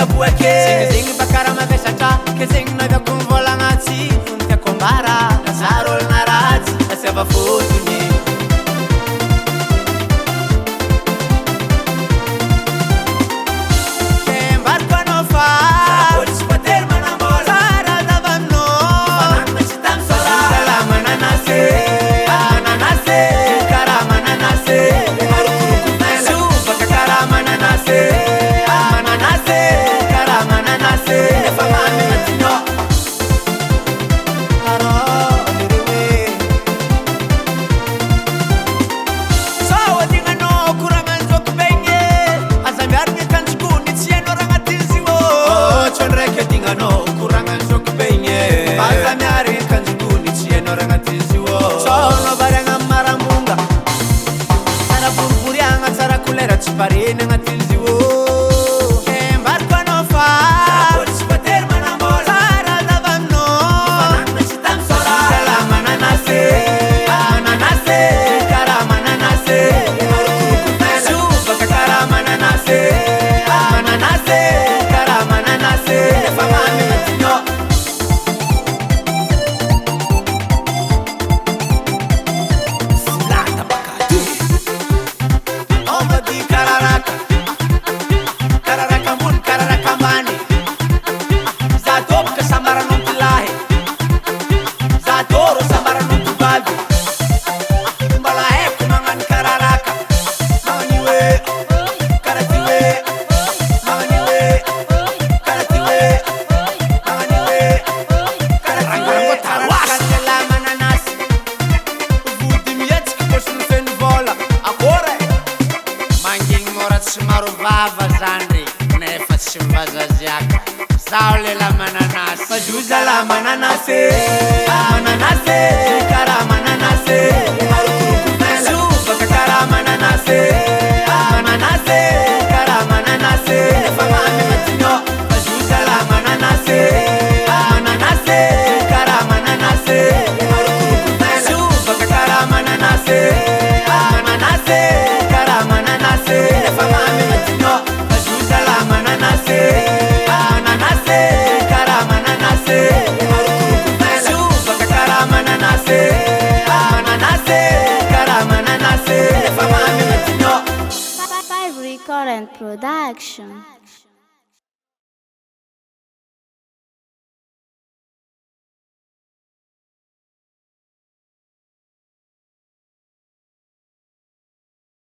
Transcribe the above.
aboake zegny bakara mampiasatra ke zegny nagako mivolagna tsy fony tiako ambara lazaro olona ratsy asiava fotony Parene agnatin'izy io embariko anao fa police voatery manambola tsara azava aminao fananana tsy tamsora kala mananasy mananasy kara mananasy sobaka kara mananasy mananasy kara mananasy efa mamy agnatinao silata bakady omadi kararaka kararaka ambony kararaka ambany za tobaka sambaranao mpilahy za toro sambaranao mpivavy mbala haiko magnano kararaka magnani hoe karaty hoe magnani hoe karaty hoe magnani hoe karaty hoe karakala mananasy vody mihetsika posiny feno vola akora mangigny mora tsy maro vava zany nefa tsy mivazaziaka zaho lela mananasy fazoza la mananasy mananasy kara mananasy sobaka kara mananasy mananasy kara mananasy efa mamy agnatinao fazoza la mananasy mananasy kara mananasy sobaka kara mananasy mananasy kara mananasy efa mamy agnatinao fazoza la mananasy mananasy kara mananasy sobaka kara mananasy mananasy kara mananasy efa mamy agnatinao Five Recording Production.